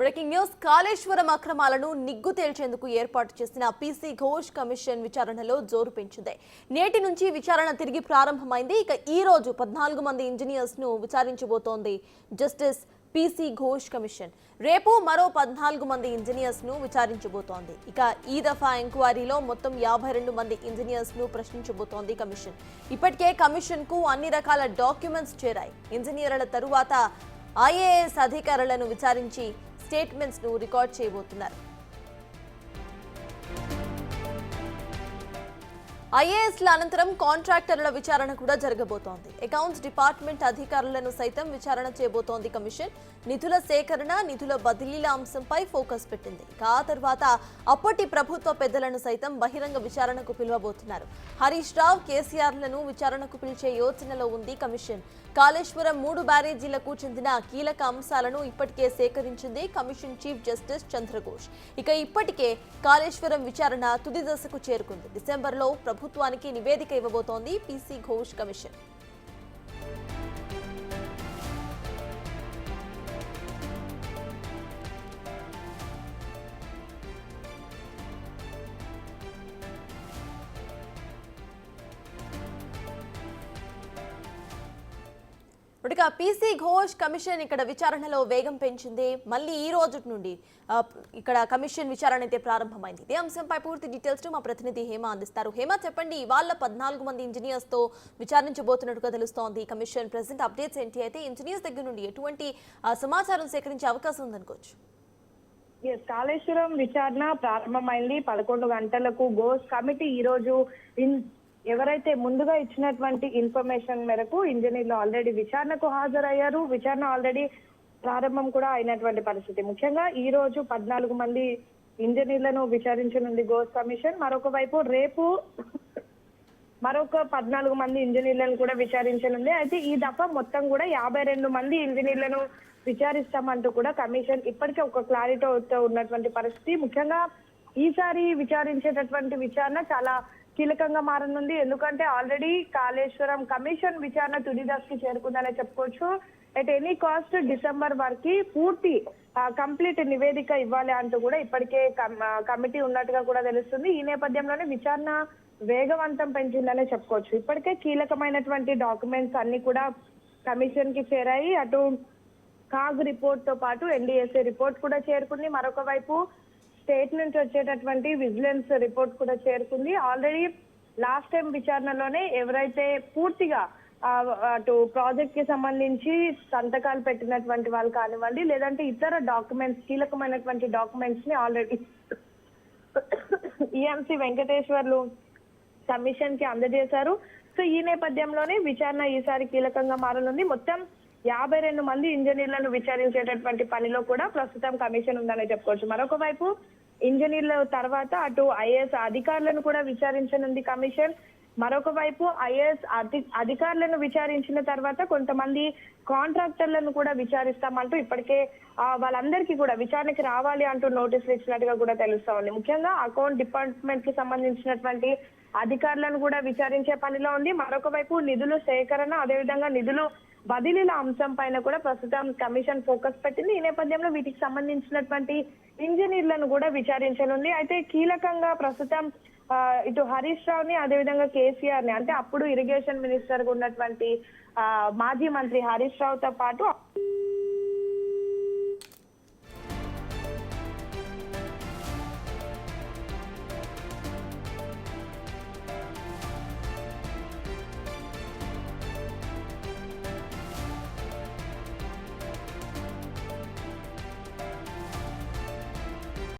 Breaking news Kaleshwaram అక్రమాలను నిగ్గు తేల్చేందుకు ఏర్పాటు చేసిన పీసీ ఘోష్ కమిషన్ విచారణలో జోరు పెంచింది. నేటి నుంచి విచారణ తిరిగి ప్రారంభమైంది. ఇక ఈ రోజు 14 మంది ఇంజనీర్స్ ను విచారించబోతోంది జస్టిస్ పీసీ ఘోష్ కమిషన్. రేపు మరో 14 మంది ఇంజనీర్స్ ను విచారించబోతోంది. ఇక ఈ దఫా ఎంక్వైరీలో మొత్తం 52 మంది ఇంజనీర్స్ ను ప్రశ్నించబోతోంది కమిషన్. ఇప్పటికే కమిషన్ కు అన్ని రకాల డాక్యుమెంట్స్ చేరాయి. ఇంజనీర్ల తరువాత ఐఏఎస్ అధికారులను విచారించి స్టేట్మెంట్స్ ను రికార్డ్ చేయబోతున్నారు. ఐఏఎస్ల అనంతరం కాంట్రాక్టర్ల విచారణ కూడా జరగబోతోంది. అకౌంట్స్ డిపార్ట్మెంట్ అధికారులను సైతం విచారణ చేయబోతోంది కమిషన్. నిధుల సేకరణ, నిధుల బదిలీల అంశంపై ఫోకస్ పెట్టింది. ఆ తర్వాత అప్పటి ప్రభుత్వ పెద్దలను సైతం బహిరంగ విచారణకు పిలువబోతున్నారు. హరీష్ రావు, కేసీఆర్లను విచారణకు పిలిచే యోచనలో ఉంది కమిషన్. కాళేశ్వరం 3 బ్యారేజీలకు చెందిన కీలక అంశాలను ఇప్పటికే సేకరించింది కమిషన్ చీఫ్ జస్టిస్ చంద్రఘోష్. ఇక ఇప్పటికే కాళేశ్వరం విచారణ తుది దశకు చేరుకుంది. డిసెంబర్లో ప్రభుత్వానికి నివేదిక ఇవ్వబోతోంది PC Ghosh commission. PC Ghosh commission ఇక్కడ విచారణలో వేగం పెంచింది. మళ్ళీ ఈ రోజు నుండి ఇక్కడ కమిషన్ విచారణ అయితే ప్రారంభమైంది. ఇదే అంశంపై పూర్తి డీటెయిల్స్ మా ప్రతినిధి హేమ అందిస్తారు. హేమ, చెప్పండి, ఇవాళ 14 మంది ఇంజనీర్స్ తో విచారించబోతున్నట్టుగా తెలుస్తోంది కమిషన్. ప్రెసెంట్ అప్డేట్స్ ఏంటి? అయితే ఇంజనీర్స్ దగ్గర నుండి ఎటువంటి సమాచారం సేకరించే అవకాశం ఉందనుకోవచ్చు? కాళేశ్వరం విచారణ ప్రారంభమైంది. 11 గంటలకు ఘోష్ కమిటీ ఈ రోజు ఎవరైతే ముందుగా ఇచ్చినటువంటి ఇన్ఫర్మేషన్ మేరకు ఇంజనీర్లు ఆల్రెడీ విచారణకు హాజరయ్యారు. విచారణ ఆల్రెడీ ప్రారంభం కూడా అయినటువంటి పరిస్థితి. ముఖ్యంగా ఈ రోజు 14 మంది ఇంజనీర్లను విచారించనుంది ఘోష్ కమిషన్. మరొక వైపు రేపు మరొక 14 మంది ఇంజనీర్లను కూడా విచారించనుంది. అయితే ఈ దఫా మొత్తం కూడా 52 మంది ఇంజనీర్లను విచారిస్తామంటూ కూడా కమిషన్ ఇప్పటికే ఒక క్లారిటీతో ఉన్నటువంటి పరిస్థితి. ముఖ్యంగా ఈసారి విచారించేటటువంటి విచారణ చాలా కీలకంగా మారనుంది. ఎందుకంటే ఆల్రెడీ కాళేశ్వరం కమిషన్ విచారణ తుది దశకి చేరుకుందనే చెప్పుకోవచ్చు. ఎట్ ఎనీ కాస్ట్ డిసెంబర్ వరకు పూర్తి కంప్లీట్ నివేదిక ఇవ్వాలి అంటూ కూడా ఇప్పటికే కమిటీ ఉన్నట్టుగా కూడా తెలుస్తుంది. ఈ నేపథ్యంలోనే విచారణ వేగవంతం పెంచిందనే చెప్పుకోవచ్చు. ఇప్పటికే కీలకమైనటువంటి డాక్యుమెంట్స్ అన్ని కూడా కమిషన్ కి చేరాయి. అటు కాగ్ రిపోర్ట్ తో పాటు ఎన్డీఎస్ఏ రిపోర్ట్ కూడా చేరుకుంది. మరొక వైపు స్టేట్ నుంచి వచ్చేటటువంటి విజిలెన్స్ రిపోర్ట్ కూడా చేరుకుంది. ఆల్రెడీ లాస్ట్ టైం విచారణలోనే ఎవరైతే పూర్తిగా అటు ప్రాజెక్ట్ కి సంబంధించి సంతకాలు పెట్టినటువంటి వాళ్ళు కానివ్వండి, లేదంటే ఇతర డాక్యుమెంట్స్, కీలకమైనటువంటి డాక్యుమెంట్స్ ని ఆల్రెడీ ఈఎంసీ వెంకటేశ్వర్లు కమిషన్ కి అందజేశారు. సో ఈ నేపథ్యంలోనే విచారణ ఈసారి కీలకంగా మారనుంది. మొత్తం 52 మంది ఇంజనీర్లను విచారించేటటువంటి పనిలో కూడా ప్రస్తుతం కమిషన్ ఉందని చెప్పుకోవచ్చు. మరొక వైపు ఇంజనీర్ల తర్వాత అటు ఐఏఎస్ అధికారులను కూడా విచారించనుంది కమిషన్. మరొక వైపు ఐఏఎస్ అధికారులను విచారించిన తర్వాత కొంతమంది కాంట్రాక్టర్లను కూడా విచారిస్తామంటూ ఇప్పటికే వాళ్ళందరికీ కూడా విచారణకి రావాలి అంటూ నోటీసులు ఇచ్చినట్టుగా కూడా తెలుస్తా ఉంది. ముఖ్యంగా అకౌంట్ డిపార్ట్మెంట్ కి సంబంధించినటువంటి అధికారులను కూడా విచారించే పనిలో ఉంది. మరొక వైపు నిధుల సేకరణ, అదేవిధంగా నిధులు బదిలీల అంశం పైన కూడా ప్రస్తుతం కమిషన్ ఫోకస్ పెట్టింది. ఈ నేపథ్యంలో వీటికి సంబంధించినటువంటి ఇంజనీర్లను కూడా విచారించనుంది. అయితే కీలకంగా ప్రస్తుతం ఇటు హరీష్ రావుని, అదేవిధంగా కేసీఆర్ ని, అంటే అప్పుడు ఇరిగేషన్ మినిస్టర్ గా ఉన్నటువంటి మాజీ మంత్రి హరీష్ రావుతో పాటు